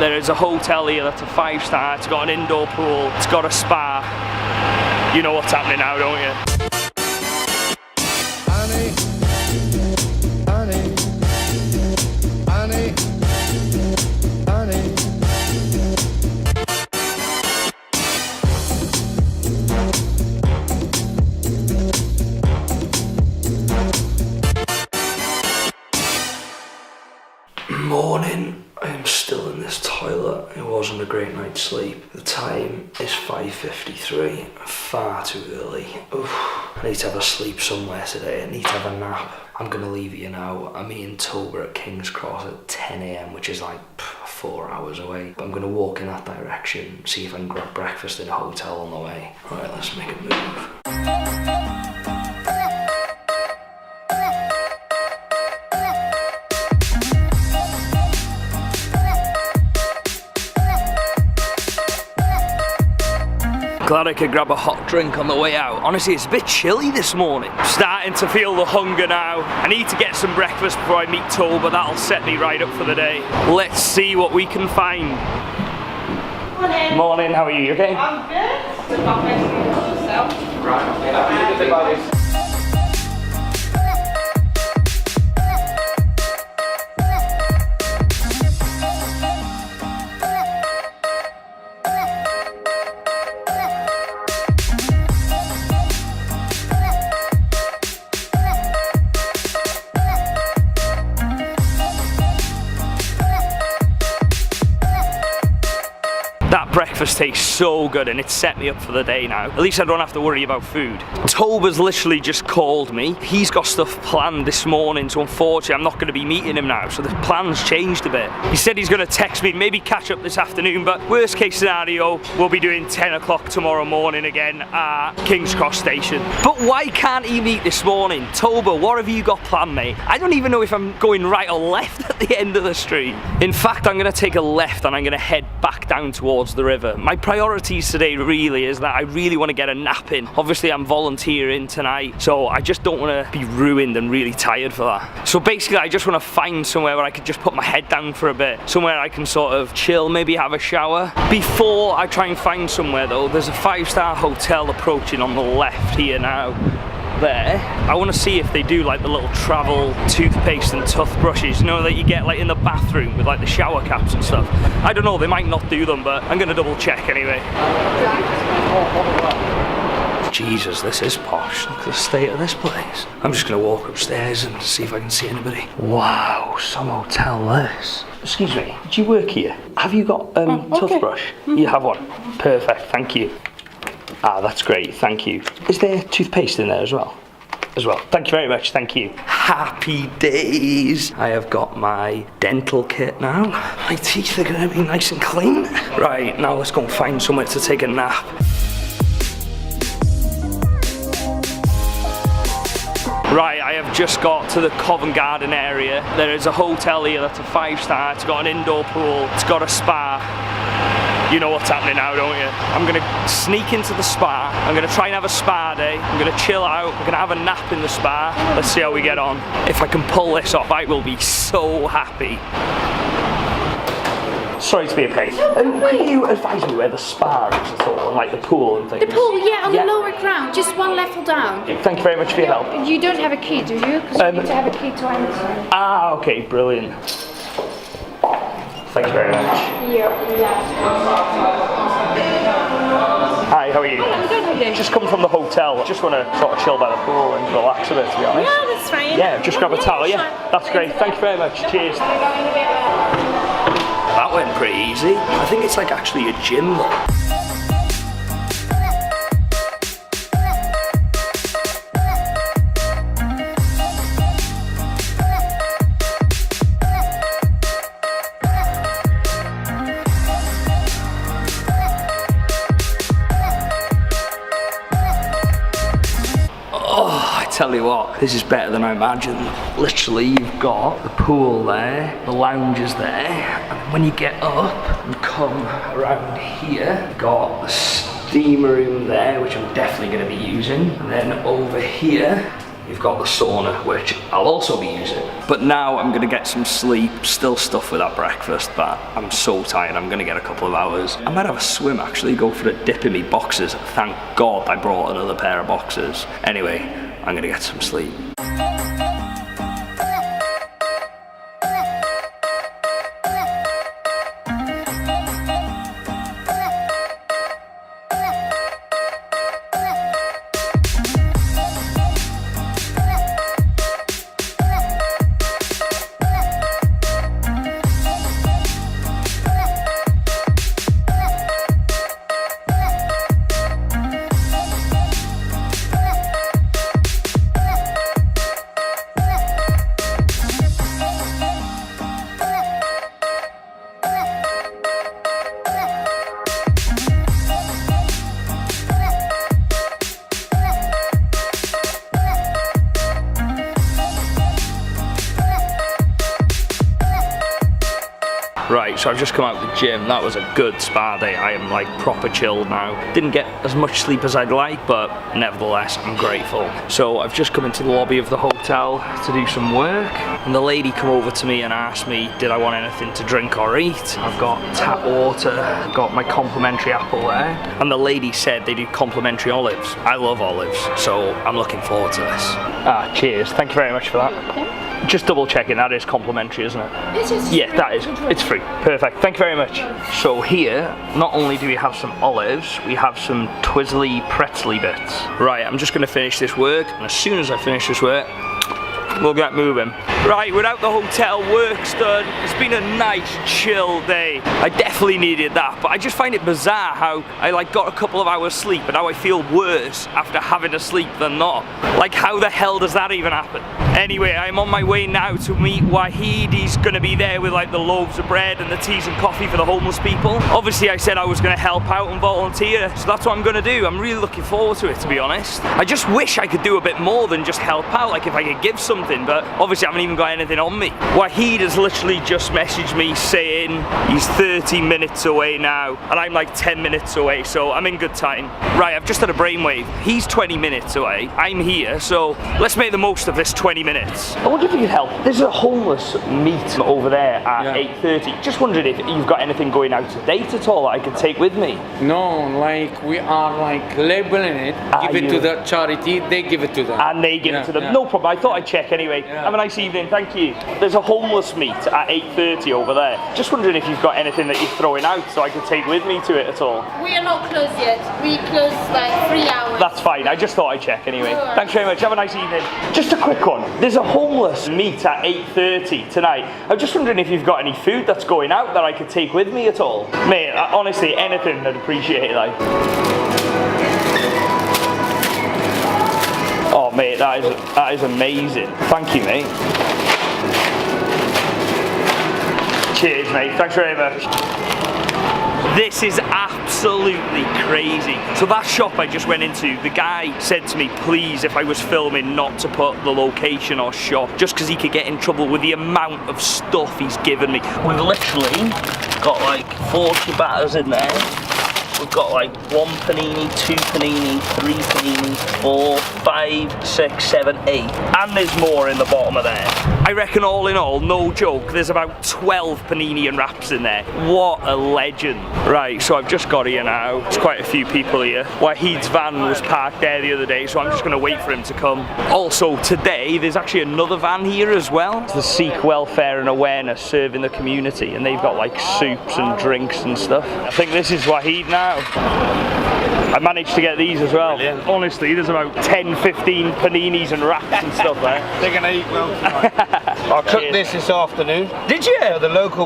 There is a hotel here that's a 5-star. It's got an indoor pool. It's got a spa. You know what's happening now, don't you? Honey, honey, honey, honey. Morning. I am still in this toilet. It wasn't a great night's sleep. The time is 5:53. Far too early. Oof. I need to have a sleep somewhere today. I need to have a nap. I'm gonna leave you now. I'm meeting Toba at King's Cross at 10 AM, which is like 4 hours away. But I'm gonna walk in that direction, see if I can grab breakfast in a hotel on the way. Right, let's make a move. Glad I could grab a hot drink on the way out. Honestly, it's a bit chilly this morning. Starting to feel the hunger now. I need to get some breakfast before I meet Toba. That'll set me right up for the day. Let's see what we can find. Morning. Morning, how are you? You okay? I'm good. Right. That breakfast tastes so good and it's set me up for the day now. At least I don't have to worry about food. Toba's literally just called me. He's got stuff planned this morning, so unfortunately I'm not going to be meeting him now, so the plan's changed a bit. He said he's going to text me, maybe catch up this afternoon, but worst case scenario, we'll be doing 10 o'clock tomorrow morning again at King's Cross Station. But why can't he meet this morning? Toba, what have you got planned, mate? I don't even know if I'm going right or left at the end of the street. In fact, I'm going to take a left and I'm going to head back down towards the river. My priorities today really is that I really want to get a nap in. Obviously I'm volunteering tonight, so I just don't want to be ruined and really tired for that. So basically I just want to find somewhere where I could just put my head down for a bit, somewhere I can sort of chill, maybe have a shower. Before I try and find somewhere though, there's a 5-star hotel approaching on the left here now. There. I want to see if they do like the little travel toothpaste and toothbrushes, you know, that you get like in the bathroom with like the shower caps and stuff. I don't know, they might not do them, but I'm gonna double check anyway. Jesus, this is posh. Look at the state of this place. I'm just gonna walk upstairs and see if I can see anybody. Wow, some hotel this. Excuse me, do you work here? Have you got toothbrush? You have one. Perfect, thank you. Ah, that's great, thank you. Is there toothpaste in there as well? Thank you very much, thank you. Happy days. I have got my dental kit now. My teeth are gonna be nice and clean. Right, now let's go and find somewhere to take a nap. Right, I have just got to the Covent Garden area. There is a hotel here that's a 5-star. It's got an indoor pool. It's got a spa. You know what's happening now, don't you? I'm gonna sneak into the spa. I'm gonna try and have a spa day. I'm gonna chill out. I'm gonna have a nap in the spa. Let's see how we get on. If I can pull this off, I will be so happy. Sorry to be a pain. Can you advise me where the spa is at all, and like the pool and things? The pool, yeah, on the lower ground, just one level down. Thank you very much for your help. You don't have a key, do you? Because you need to have a key to enter. Ah, okay, brilliant. Thank you very much. Hi, how are you? I'm good, how are you? Just come from the hotel. Just want to sort of chill by the pool and relax a bit, to be honest. Yeah, that's fine. Yeah, just grab a towel, yeah. That's great. Thank you very much. Cheers. That went pretty easy. I think it's like actually a gym though. Tell you what, this is better than I imagined. Literally, you've got the pool there, the lounge is there, and when you get up and come around here, you've got the steam room there, which I'm definitely going to be using, and then over here, you've got the sauna, which I'll also be using. But now I'm gonna get some sleep, still stuff with that breakfast, but I'm so tired, I'm gonna get a couple of hours. I might have a swim actually, go for a dip in me boxers. Thank God I brought another pair of boxers. Anyway, I'm gonna get some sleep. Right, so I've just come out of the gym. That was a good spa day. I am like proper chilled now. Didn't get as much sleep as I'd like, but nevertheless, I'm grateful. So I've just come into the lobby of the hotel to do some work, and the lady come over to me and asked me, did I want anything to drink or eat? I've got tap water, I've got my complimentary apple there, and the lady said they do complimentary olives. I love olives, so I'm looking forward to this. Ah, cheers. Thank you very much for that. Just double checking, that is complimentary, isn't it? Yeah, that is. It's free. Perfect. Thank you very much. So here, not only do we have some olives, we have some twizzly pretzely bits. Right, I'm just going to finish this work, and as soon as I finish this work, we'll get moving. Right, we're out the hotel, work's done. It's been a nice, chill day. I definitely needed that, but I just find it bizarre how I like got a couple of hours sleep, and now I feel worse after having a sleep than not. Like, how the hell does that even happen? Anyway, I'm on my way now to meet Wahid. He's gonna be there with like the loaves of bread and the teas and coffee for the homeless people. Obviously, I said I was gonna help out and volunteer, so that's what I'm gonna do. I'm really looking forward to it, to be honest. I just wish I could do a bit more than just help out, like if I could give something, but obviously I haven't even got anything on me. Wahid has literally just messaged me saying he's 30 minutes away now, and I'm like 10 minutes away, so I'm in good time. Right, I've just had a brainwave. He's 20 minutes away, I'm here, so let's make the most of this 20 minutes. I wonder if you could help. There's a homeless meet over there at 8:30. Just wondering if you've got anything going out to date at all that I could take with me. No, like we are like labeling it, give it to the charity, they give it to them. And they give it to them. No problem, I thought I'd check anyway. Have a nice evening, thank you. There's a homeless meet at 8:30 over there. Just wondering if you've got anything that you're throwing out so I could take with me to it at all. We are not closed yet. We close like 3 hours. That's fine, I just thought I'd check anyway. Thanks very much, have a nice evening. Just a quick one. There's a homeless meet at 8:30 tonight. I'm just wondering if you've got any food that's going out that I could take with me at all. Mate, honestly, anything I'd appreciate it, like. Oh mate, that is amazing. Thank you, mate. Cheers, mate. Thanks very much. This is absolutely crazy. So that shop I just went into, the guy said to me, please, if I was filming, not to put the location or shop, just because he could get in trouble with the amount of stuff he's given me. We've literally got like 4 ciabattas in there. We've got like 1 panini, 2 panini, 3 panini, 4, 5, 6, 7, 8. And there's more in the bottom of there. I reckon all in all, no joke, there's about 12 panini and wraps in there. What a legend. Right, so I've just got here now. There's quite a few people here. Wahid's van was parked there the other day, so I'm just gonna wait for him to come. Also, today, there's actually another van here as well. It's the Sikh Welfare and Awareness serving the community, and they've got like soups and drinks and stuff. I think this is Wahid now. I managed to get these as well. Brilliant. Honestly, there's about 10, 15 paninis and wraps and stuff there. They're going to eat well tonight. I cooked this afternoon. Did you? So the local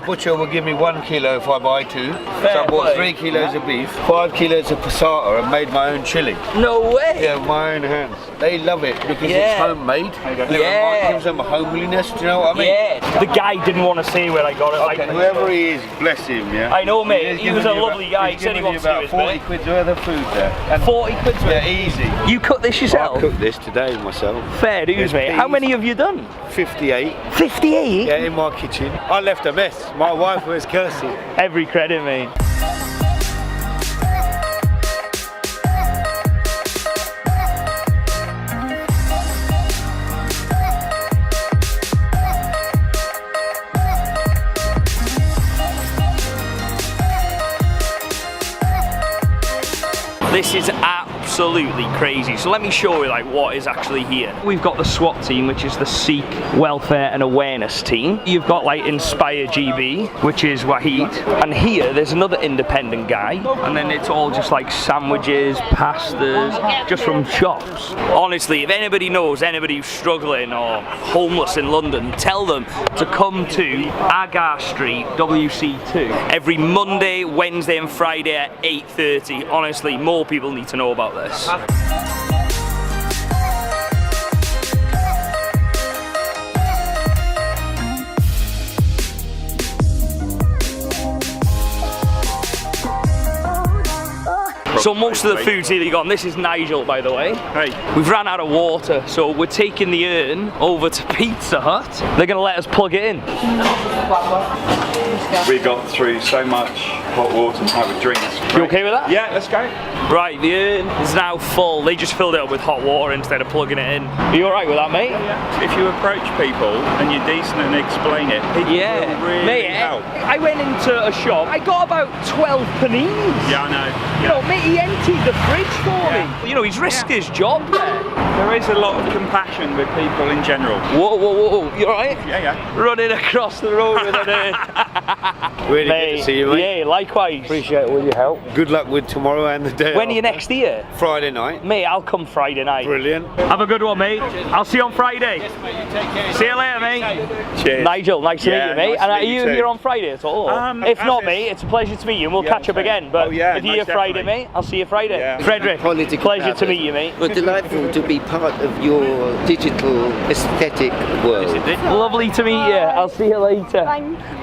butcher will give me 1 kilo if I buy 2. Fair so I bought play. 3 kilos of beef, 5 kilos of passata, and made my own chili. No way! Yeah, with my own hands. They love it because it's homemade. It gives them a homeliness, do you know what I mean? Yeah. The guy didn't want to say where I got it. Okay, whoever he is, bless him, yeah? I know, mate. He was a lovely guy. He said he wants to do his bit. 40 quid's worth of food there. And 40 quid's worth? Yeah, easy. You cut this yourself? I cooked this today myself. Fair dues, mate. How many have you done? 58. 58? Yeah, in my kitchen. I left a mess. My wife was cursing. Every credit, mate. This is absolutely crazy. So let me show you like what is actually here. We've got the SWAT team, which is the Sikh Welfare and Awareness Team. You've got like Inspire GB, which is Wahid. And here there's another independent guy. And then it's all just like sandwiches, pastas, just from shops. Honestly, if anybody knows anybody who's struggling or homeless in London, tell them to come to Agar Street, WC2, every Monday, Wednesday and Friday at 8:30. Honestly, more people need to know about this. So most of the food's either gone. This is Nigel, by the way. Hey. We've ran out of water, so we're taking the urn over to Pizza Hut. They're gonna let us plug it in. We got through so much hot water type of drinks. You okay with that? Yeah, let's go. Right, the urn is now full. They just filled it up with hot water instead of plugging it in. Are you alright with that, mate? Yeah. If you approach people and you're decent and explain it, people will really mate, help. I went into a shop, I got about 12 paninis. Yeah, I know. You know, mate, he emptied the fridge for me. You know, he's risked his job there. There is a lot of compassion with people in general. Whoa, whoa, whoa, you alright? Yeah. Running across the road with an urn. Really good to see you, mate. Yeah, likewise. Appreciate all your help. Good luck with tomorrow and the day. When are you next here? Friday night. Mate, I'll come Friday night. Brilliant. Have a good one, mate. I'll see you on Friday. See you later, mate. Cheers. Nigel, nice to meet you, mate. nice And to are meet you you too. here on Friday at all? If not, mate, it's a pleasure to meet you and we'll catch up same. again. But Oh, yeah, if you're here most Friday, definitely. mate, I'll see you Friday. Yeah. Frederick, Political pleasure to matters. meet you, mate. Well, delightful to be part of your digital aesthetic world. Lovely to meet you. I'll see you later.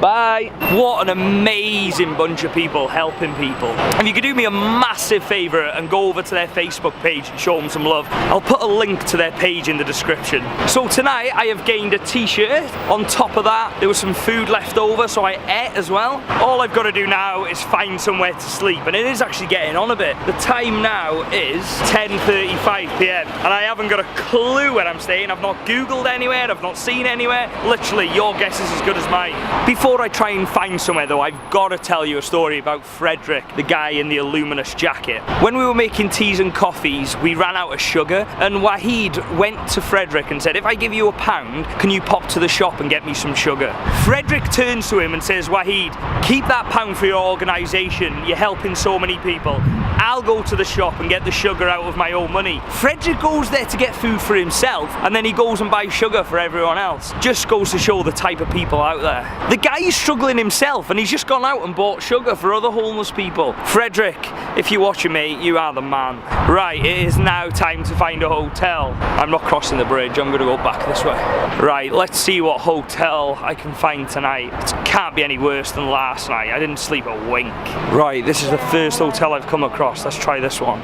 Bye. What an amazing bunch of people helping people. If you could do me a massive favour and go over to their Facebook page and show them some love, I'll put a link to their page in the description. So tonight I have gained a t-shirt. On top of that, there was some food left over, so I ate as well. All I've got to do now is find somewhere to sleep, and it is actually getting on a bit. The time now is 10:35 PM, and I haven't got a clue where I'm staying. I've not Googled anywhere, I've not seen anywhere. Literally, your guess is as good as mine. Before I try and find somewhere though, I've got to tell you a story about Frederick, the guy in the Illuminous jacket. When we were making teas and coffees, we ran out of sugar, and Wahid went to Frederick and said, if I give you £1, can you pop to the shop and get me some sugar? Frederick turns to him and says, Wahid, keep that £1 for your organisation, you're helping so many people. I'll go to the shop and get the sugar out of my own money. Frederick goes there to get food for himself, and then he goes and buys sugar for everyone else. Just goes to show the type of people out there. The guy is struggling himself, and he's just gone out and bought sugar for other homeless people. Frederick, if you're watching me, you are the man. Right, it is now time to find a hotel. I'm not crossing the bridge, I'm gonna go back this way. Right, let's see what hotel I can find tonight. It can't be any worse than last night. I didn't sleep a wink. Right, this is the first hotel I've come across. Let's try this one.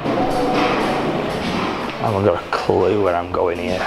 I haven't got a clue where I'm going here.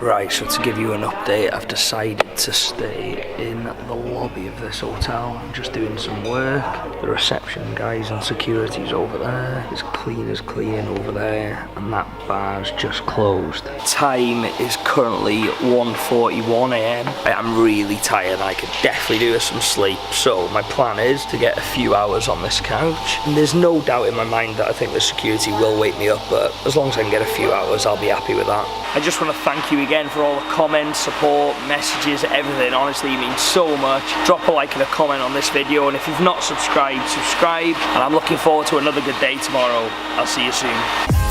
Right, so to give you an update, I've decided to stay in the lobby of this hotel. I'm just doing some work. The reception guys and security's over there. It's clean as clean over there, and that bar's just closed. Time is currently 1:41 AM. I'm really tired. I could definitely do with some sleep. So my plan is to get a few hours on this couch. And there's no doubt in my mind that I think the security will wake me up, but as long as I can get a few hours, I'll be happy with that. I just want to thank you again for all the comments, support, messages, everything. Honestly, it means so much. Drop a like and a comment on this video, and if you've not subscribed, subscribe. And I'm looking forward to another good day tomorrow. I'll see you soon.